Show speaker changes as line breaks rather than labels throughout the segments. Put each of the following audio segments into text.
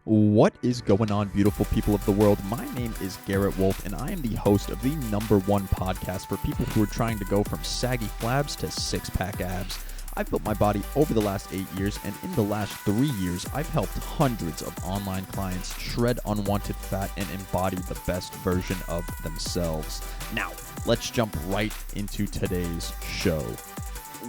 What is going on, beautiful people of the world? My name is Garrett Wolf, and I am the host of the #1 podcast for people who are trying to go from saggy flabs to six-pack abs. I've built my body over the last 8 years, and in the last 3 years, I've helped hundreds of online clients shred unwanted fat and embody the best version of themselves. Now, let's jump right into today's show.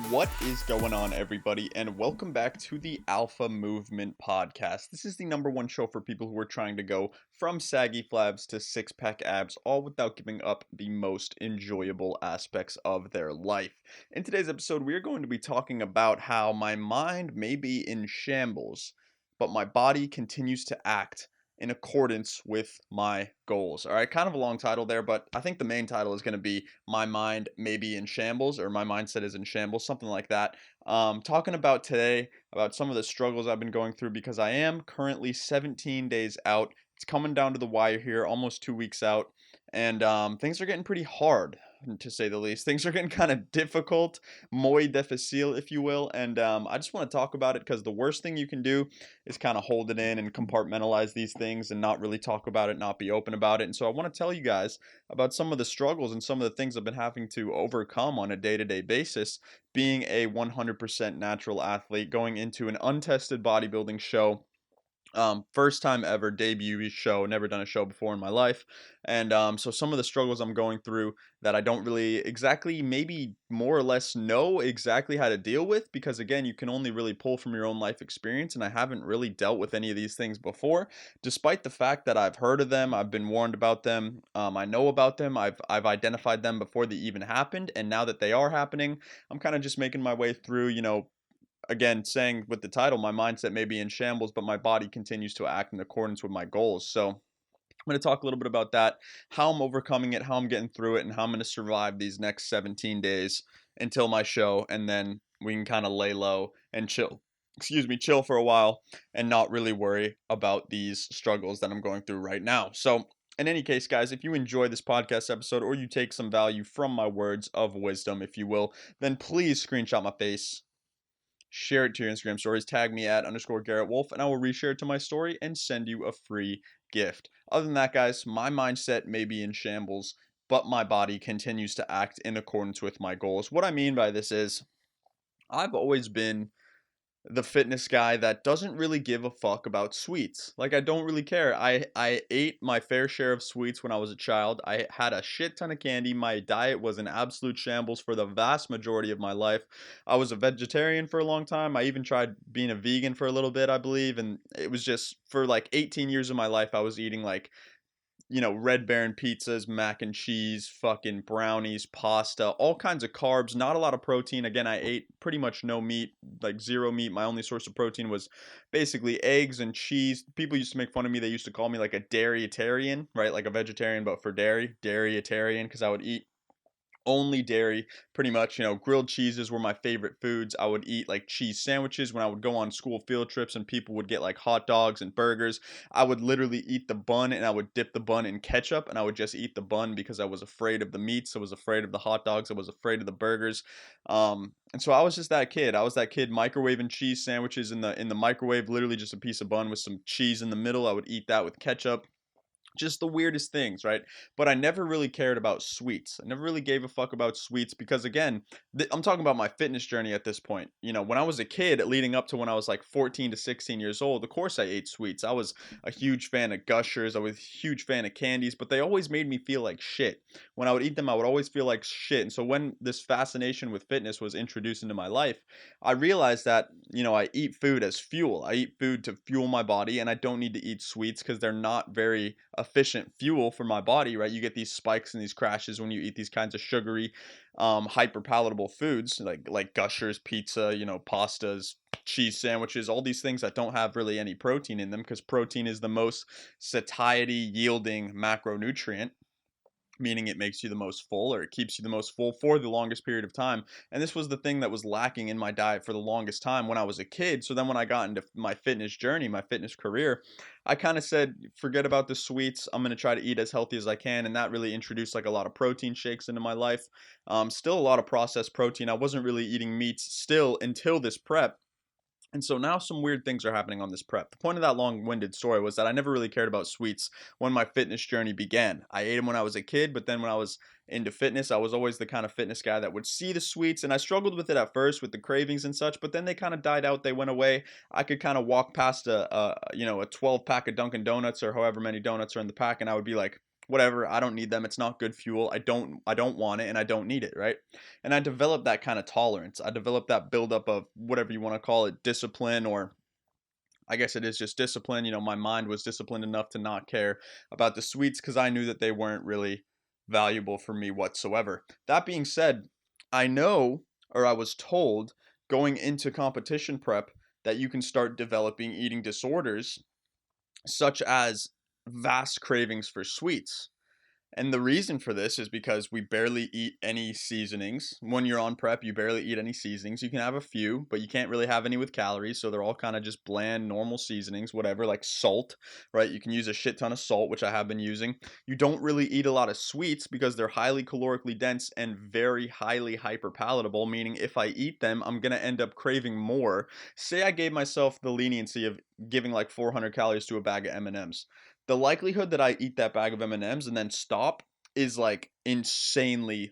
What is going on, everybody, and welcome back to the Alpha Movement Podcast. This is the #1 show for people who are trying to go from saggy flabs to six-pack abs, all without giving up the most enjoyable aspects of their life. In today's episode, we are going to be talking about how my mind may be in shambles, but my body continues to act in accordance with my goals. All right, kind of a long title there, but I think the main title is going to be My Mind May Be in Shambles, or My Mindset Is in Shambles, something like that. Talking about today about some of the struggles I've been going through because I am currently 17 days out. It's coming down to the wire here, almost 2 weeks out, and things are getting pretty hard, to say the least. Things are getting kind of difficult, muy difficile, if you will, and I just want to talk about it because the worst thing you can do is kind of hold it in and compartmentalize these things and not really talk about it, not be open about it. And so I want to tell you guys about some of the struggles and some of the things I've been having to overcome on a day-to-day basis, being a 100% natural athlete, going into an untested bodybuilding show. First time ever debut show, never done a show before in my life. And so some of the struggles I'm going through that I don't really exactly, maybe more or less know exactly how to deal with, because again, you can only really pull from your own life experience. And I haven't really dealt with any of these things before, despite the fact that I've heard of them, I've been warned about them, I know about them, I've identified them before they even happened. And now that they are happening, I'm kind of just making my way through, again, saying with the title, my mindset may be in shambles, but my body continues to act in accordance with my goals. So I'm going to talk a little bit about that, how I'm overcoming it, how I'm getting through it, and how I'm going to survive these next 17 days until my show. And then we can kind of lay low and chill for a while and not really worry about these struggles that I'm going through right now. So, in any case, guys, if you enjoy this podcast episode or you take some value from my words of wisdom, if you will, then please screenshot my face, share it to your Instagram stories, tag me at _Garrett Wolf, and I will reshare it to my story and send you a free gift. Other than that, guys, my mindset may be in shambles, but my body continues to act in accordance with my goals. What I mean by this is I've always been the fitness guy that doesn't really give a fuck about sweets. Like, I don't really care. I ate my fair share of sweets when I was a child. I had a shit ton of candy. My diet was an absolute shambles for the vast majority of my life. I was a vegetarian for a long time. I even tried being a vegan for a little bit, I believe, and it was just for like 18 years of my life I was eating like Red Baron pizzas, mac and cheese, fucking brownies, pasta, all kinds of carbs, not a lot of protein. Again, I ate pretty much no meat, like zero meat. My only source of protein was basically eggs and cheese. People used to make fun of me. They used to call me like a dairyitarian, right? Like a vegetarian, but for dairy, dairyitarian, because I would eat only dairy, pretty much. Grilled cheeses were my favorite foods. I would eat like cheese sandwiches when I would go on school field trips and people would get like hot dogs and burgers. I would literally eat the bun and I would dip the bun in ketchup and I would just eat the bun because I was afraid of the meats. I was afraid of the hot dogs. I was afraid of the burgers. And so I was just that kid. I was that kid microwaving cheese sandwiches in the microwave, literally just a piece of bun with some cheese in the middle. I would eat that with ketchup, just the weirdest things, right? But I never really cared about sweets. I never really gave a fuck about sweets because, again, I'm talking about my fitness journey at this point. When I was a kid, leading up to when I was like 14 to 16 years old, of course I ate sweets. I was a huge fan of Gushers. I was a huge fan of candies, but they always made me feel like shit. When I would eat them, I would always feel like shit. And so when this fascination with fitness was introduced into my life, I realized that, I eat food as fuel. I eat food to fuel my body, and I don't need to eat sweets because they're not very efficient fuel for my body, right? You get these spikes and these crashes when you eat these kinds of sugary, hyper palatable foods like Gushers, pizza, pastas, cheese sandwiches, all these things that don't have really any protein in them, because protein is the most satiety yielding macronutrient, meaning it makes you the most full, or it keeps you the most full for the longest period of time. And this was the thing that was lacking in my diet for the longest time when I was a kid. So then when I got into my fitness journey, my fitness career, I kind of said, forget about the sweets. I'm going to try to eat as healthy as I can. And that really introduced like a lot of protein shakes into my life. Still a lot of processed protein. I wasn't really eating meats still until this prep.
And so now some weird things are happening on this prep. The point of that long-winded story was that I never really cared about sweets when my fitness journey began. I ate them when I was a kid, but then when I was into fitness, I was always the kind of fitness guy that would see the sweets, and I struggled with it at first with the cravings and such, but then they kind of died out, they went away. I could kind of walk past a 12 pack of Dunkin' Donuts or however many donuts are in the pack, and I would be like, whatever, I don't need them. It's not good fuel. I don't want it and I don't need it, right? And I developed that kind of tolerance. I developed that buildup of whatever you want to call it, discipline, or I guess it is just discipline. My mind was disciplined enough to not care about the sweets because I knew that they weren't really valuable for me whatsoever. That being said, I know, or I was told going into competition prep, that you can start developing eating disorders such as vast cravings for sweets. And the reason for this is because we barely eat any seasonings. When you're on prep, you barely eat any seasonings. You can have a few, but you can't really have any with calories. So they're all kind of just bland, normal seasonings, whatever, like salt, right? You can use a shit ton of salt, which I have been using. You don't really eat a lot of sweets because they're highly calorically dense and very highly hyperpalatable, meaning if I eat them, I'm going to end up craving more. Say I gave myself the leniency of giving like 400 calories to a bag of M&Ms. The likelihood that I eat that bag of M&Ms and then stop is like insanely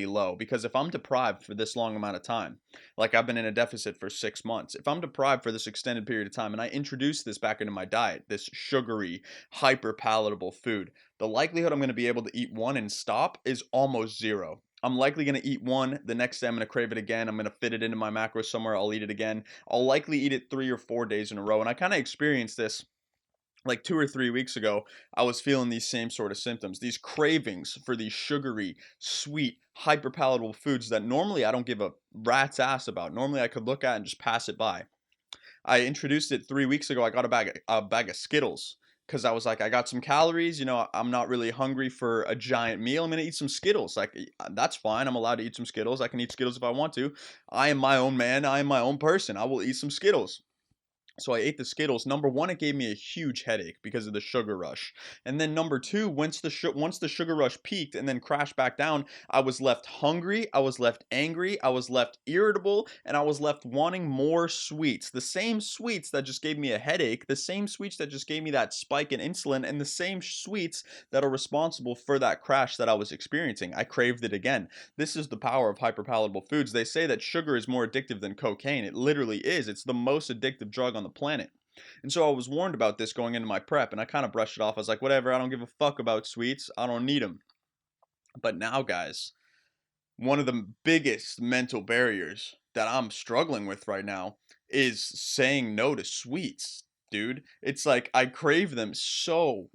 low, because if I'm deprived for this long amount of time, like I've been in a deficit for 6 months, if I'm deprived for this extended period of time and I introduce this back into my diet, this sugary, hyper palatable food, the likelihood I'm going to be able to eat one and stop is almost zero. I'm likely going to eat one. The next day, I'm going to crave it again. I'm going to fit it into my macros somewhere. I'll eat it again. I'll likely eat it 3 or 4 days in a row. And I kind of experienced this like 2 or 3 weeks ago. I was feeling these same sort of symptoms, these cravings for these sugary, sweet, hyper palatable foods that normally I don't give a rat's ass about. Normally I could look at and just pass it by. I introduced it 3 weeks ago. I got a bag of Skittles because I was like, I got some calories. I'm not really hungry for a giant meal. I'm gonna eat some Skittles. Like, that's fine. I'm allowed to eat some Skittles. I can eat Skittles if I want to. I am my own man. I am my own person. I will eat some Skittles. So I ate the Skittles. Number one, it gave me a huge headache because of the sugar rush. And then number two, once the sugar rush peaked and then crashed back down, I was left hungry, I was left angry, I was left irritable, and I was left wanting more sweets. The same sweets that just gave me a headache, the same sweets that just gave me that spike in insulin, and the same sweets that are responsible for that crash that I was experiencing. I craved it again. This is the power of hyperpalatable foods. They say that sugar is more addictive than cocaine. It literally is. It's the most addictive drug on the planet. And so I was warned about this going into my prep, and I kind of brushed it off. I was like, whatever, I don't give a fuck about sweets. I don't need them. But now, guys, one of the biggest mental barriers that I'm struggling with right now is saying no to sweets, dude. It's like I crave them so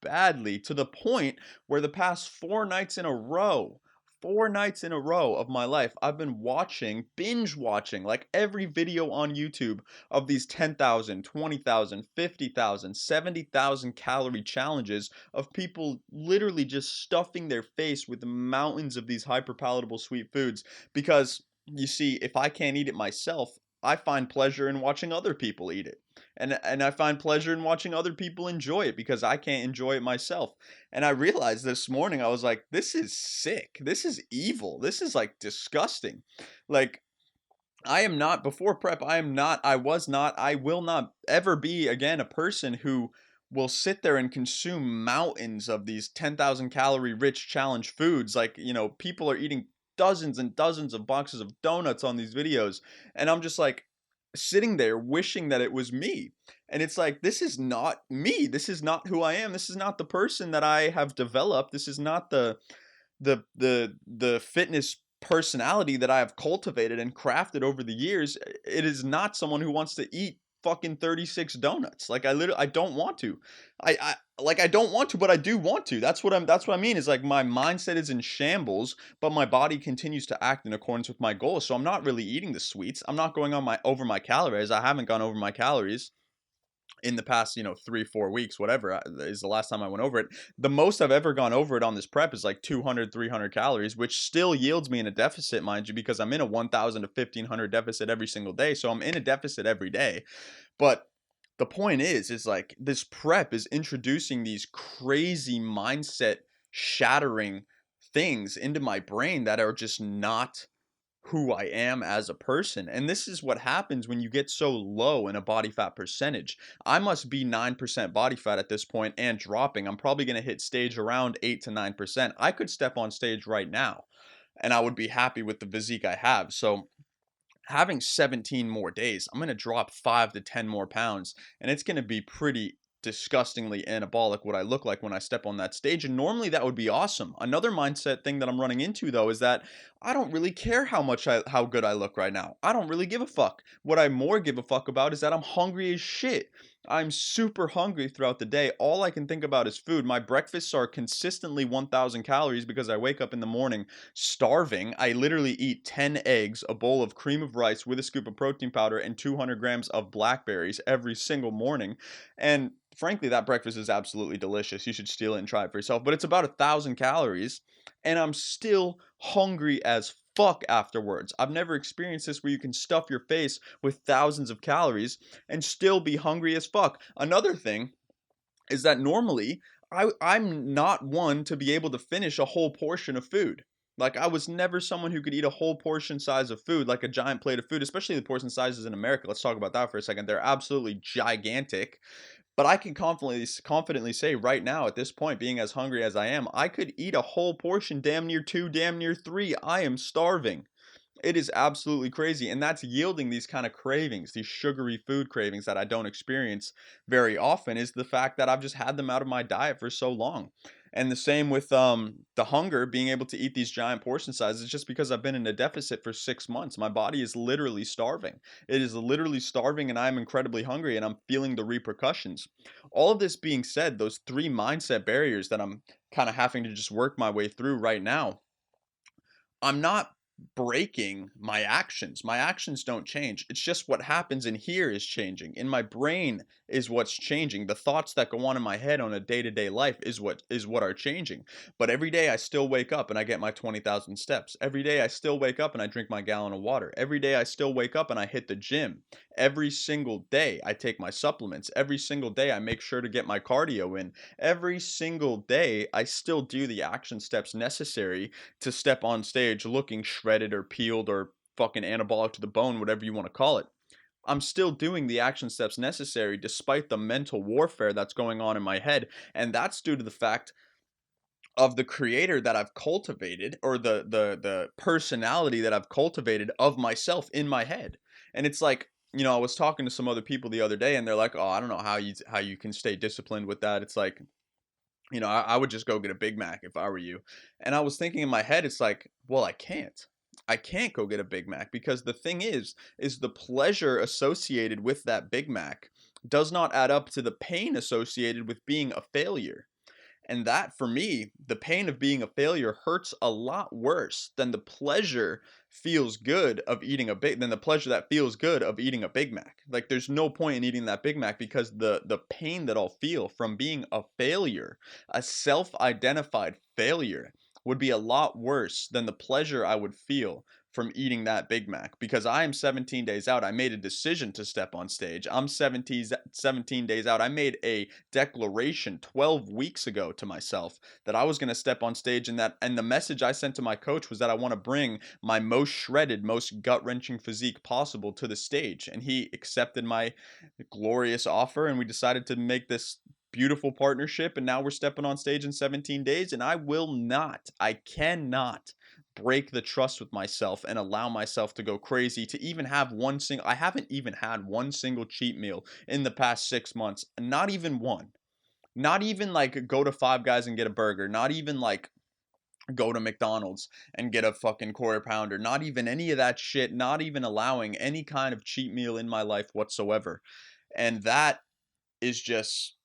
badly, to the point where the past 4 nights in a row of my life, I've been binge watching, like every video on YouTube of these 10,000, 20,000, 50,000, 70,000 calorie challenges of people literally just stuffing their face with mountains of these hyper palatable sweet foods. Because you see, if I can't eat it myself, I find pleasure in watching other people eat it. And I find pleasure in watching other people enjoy it because I can't enjoy it myself. And I realized this morning, I was like, this is sick. This is evil. This is like disgusting. Like, I am not, before prep, I was not, I will not ever be again a person who will sit there and consume mountains of these 10,000 calorie rich challenge foods. Like, people are eating dozens and dozens of boxes of donuts on these videos. And I'm just like sitting there wishing that it was me. And it's like, this is not me. This is not who I am. This is not the person that I have developed. This is not the fitness personality that I have cultivated and crafted over the years. It is not someone who wants to eat fucking 36 donuts. Like, I don't want to. I don't want to, but I do want to. That's what I mean, is like my mindset is in shambles, but my body continues to act in accordance with my goals. So I'm not really eating the sweets. I'm not going on my over my calories. I haven't gone over my calories in the past, 3 4 weeks, whatever is the last time I went over it. The most I've ever gone over it on this prep is like 200 300 calories, which still yields me in a deficit, mind you, because I'm in a 1000 to 1500 deficit every single day. So I'm in a deficit every day. But the point is like this prep is introducing these crazy mindset shattering things into my brain that are just not who I am as a person. And this is what happens when you get so low in a body fat percentage. I must be 9% body fat at this point and dropping. I'm probably going to hit stage around 8 to 9%. I could step on stage right now and I would be happy with the physique I have. So having 17 more days, I'm going to drop 5 to 10 more pounds, and it's going to be pretty disgustingly anabolic what I look like when I step on that stage. And normally that would be awesome. Another mindset thing that I'm running into though is that I don't really care how good I look right now. I don't really give a fuck. What I more give a fuck about is that I'm hungry as shit. I'm super hungry throughout the day. All I can think about is food. My breakfasts are consistently 1,000 calories because I wake up in the morning starving. I literally eat 10 eggs, a bowl of cream of rice with a scoop of protein powder, and 200 grams of blackberries every single morning. And frankly, that breakfast is absolutely delicious. You should steal it and try it for yourself. But it's about 1,000 calories, and I'm still hungry as fuck afterwards. I've never experienced this where you can stuff your face with thousands of calories and still be hungry as fuck. Another thing is that normally I'm not one to be able to finish a whole portion of food. Like I was never someone who could eat a whole portion size of food, like a giant plate of food, especially the portion sizes in America. Let's talk about that for a second. They're absolutely gigantic. But I can confidently say right now at this point, being as hungry as I am, I could eat a whole portion, damn near two, damn near three. I am starving. It is absolutely crazy, and that's yielding these kind of cravings, these sugary food cravings that I don't experience very often, is the fact that I've just had them out of my diet for so long. And the same with the hunger, being able to eat these giant portion sizes, just because I've been in a deficit for 6 months. My body is literally starving. It is literally starving, and I'm incredibly hungry, and I'm feeling the repercussions. All of this being said, those three mindset barriers that I'm kind of having to just work my way through right now, I'm not breaking my actions. My actions don't change. It's just what happens in here is changing. In my brain is what's changing. The thoughts that go on in my head on a day-to-day life is what are changing. But every day I still wake up and I get my 20,000 steps. Every day I still wake up and I drink my gallon of water. Every day I still wake up and I hit the gym. Every single day I take my supplements. Every single day I make sure to get my cardio in. Every single day I still do the action steps necessary to step on stage looking shredded or peeled or fucking anabolic to the bone, whatever you want to call it. I'm still doing the action steps necessary despite the mental warfare that's going on in my head. And that's due to the fact of the creator that I've cultivated, or the personality that I've cultivated of myself in my head. And it's like, I was talking to some other people the other day and they're like, "Oh, I don't know how you can stay disciplined with that." It's like, I would just go get a Big Mac if I were you. And I was thinking in my head, it's like, well, I can't. I can't go get a Big Mac because the thing is the pleasure associated with that Big Mac does not add up to the pain associated with being a failure. And that for me, the pain of being a failure hurts a lot worse than the pleasure that feels good of eating a Big Mac. Like there's no point in eating that Big Mac because the pain that I'll feel from being a failure, a self-identified failure, would be a lot worse than the pleasure I would feel from eating that Big Mac, because I am 17 days out. I made a decision to step on stage. I'm 17 days out. I made a declaration 12 weeks ago to myself that I was going to step on stage, and the message I sent to my coach was that I want to bring my most shredded, most gut-wrenching physique possible to the stage. And he accepted my glorious offer, and we decided to make this beautiful partnership, and now we're stepping on stage in 17 days, and I cannot break the trust with myself and allow myself to go crazy to even have I haven't even had one single cheat meal in the past 6 months. Not even one. Not even like go to Five Guys and get a burger. Not even like go to McDonald's and get a fucking quarter pounder. Not even any of that shit. Not even allowing any kind of cheat meal in my life whatsoever. And that is just,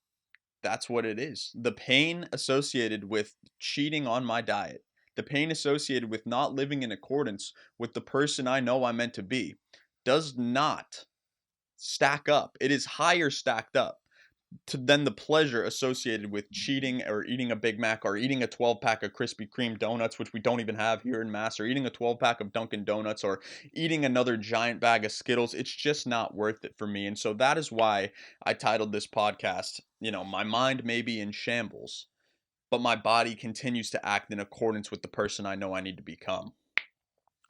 that's what it is. The pain associated with cheating on my diet, the pain associated with not living in accordance with the person I know I'm meant to be, does not stack up. It is higher stacked up than the pleasure associated with cheating or eating a Big Mac or eating a 12 pack of Krispy Kreme donuts, which we don't even have here in Mass, or eating a 12 pack of Dunkin' Donuts, or eating another giant bag of Skittles. It's just not worth it for me. And so that is why I titled this podcast, My Mind May Be in Shambles, but my body continues to act in accordance with the person I know I need to become.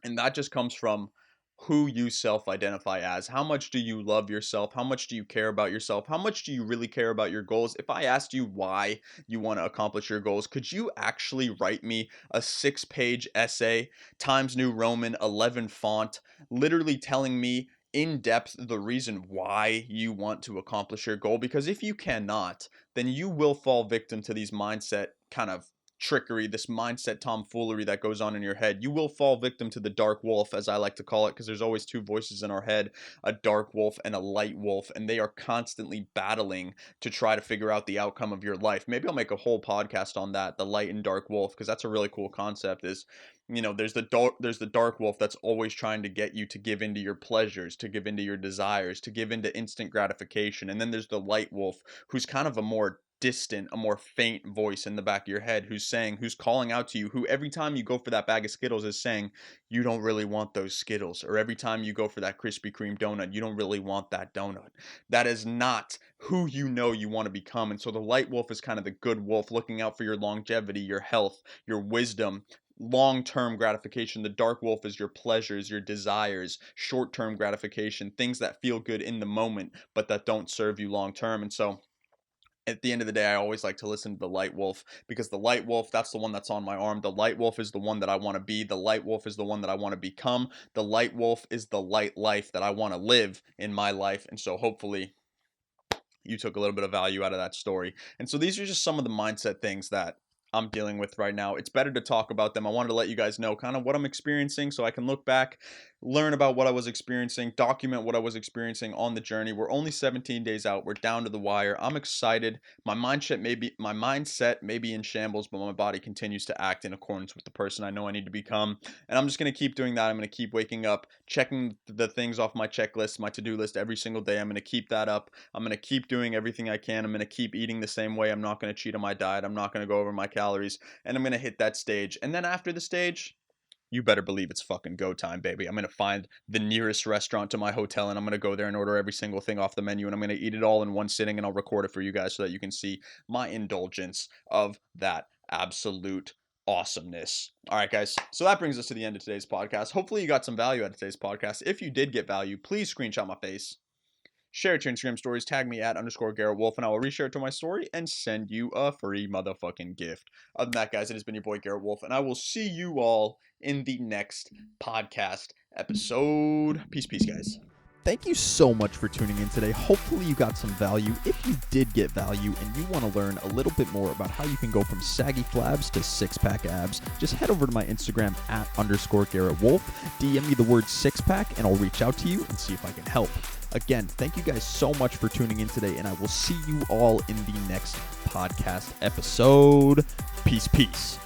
And that just comes from who you self-identify as. How much do you love yourself? How much do you care about yourself? How much do you really care about your goals? If I asked you why you want to accomplish your goals, could you actually write me a 6-page essay, Times New Roman, 11 font, literally telling me in depth the reason why you want to accomplish your goal? Because if you cannot, then you will fall victim to these mindset kind of trickery, this mindset tomfoolery that goes on in your head. You will fall victim to the dark wolf, as I like to call it, because there's always two voices in our head, a dark wolf and a light wolf, and they are constantly battling to try to figure out the outcome of your life. Maybe I'll make a whole podcast on that, the light and dark wolf, because that's a really cool concept. Is, there's the dark wolf that's always trying to get you to give into your pleasures, to give into your desires, to give into instant gratification. And then there's the light wolf, who's kind of a more distant, a more faint voice in the back of your head, who's calling out to you, who every time you go for that bag of Skittles is saying, you don't really want those Skittles. Or every time you go for that Krispy Kreme donut, you don't really want that donut. That is not who you want to become. And so the light wolf is kind of the good wolf, looking out for your longevity, your health, your wisdom, long-term gratification. The dark wolf is your pleasures, your desires, short-term gratification, things that feel good in the moment but that don't serve you long-term. And so at the end of the day, I always like to listen to the light wolf, because the light wolf, that's the one that's on my arm. The light wolf is the one that I want to be. The light wolf is the one that I want to become. The light wolf is the light life that I want to live in my life. And so hopefully you took a little bit of value out of that story. And so these are just some of the mindset things that I'm dealing with right now. It's better to talk about them. I wanted to let you guys know kind of what I'm experiencing so I can look back, learn about what I was experiencing, document what I was experiencing on the journey. We're only 17 days out. We're down to the wire. I'm excited. My mindset may be in shambles, but my body continues to act in accordance with the person I know I need to become. And I'm just going to keep doing that. I'm going to keep waking up, checking the things off my checklist, my to-do list every single day. I'm going to keep that up. I'm going to keep doing everything I can. I'm going to keep eating the same way. I'm not going to cheat on my diet. I'm not going to go over my calories, and I'm going to hit that stage. And then after the stage, you better believe it's fucking go time, baby. I'm going to find the nearest restaurant to my hotel, and I'm going to go there and order every single thing off the menu, and I'm going to eat it all in one sitting, and I'll record it for you guys so that you can see my indulgence of that absolute awesomeness. All right, guys. So that brings us to the end of today's podcast. Hopefully you got some value out of today's podcast. If you did get value, please screenshot my face, share it to your Instagram stories, tag me at _Garrett Wolf, and I will reshare it to my story and send you a free motherfucking gift. Other than that, guys, it has been your boy Garrett Wolf, and I will see you all in the next podcast episode. Peace, guys.
Thank you so much for tuning in today. Hopefully you got some value. If you did get value and you want to learn a little bit more about how you can go from saggy flabs to six-pack abs, just head over to my Instagram at _Garrett Wolf, DM me the word six-pack, and I'll reach out to you and see if I can help. Again, thank you guys so much for tuning in today, and I will see you all in the next podcast episode. Peace.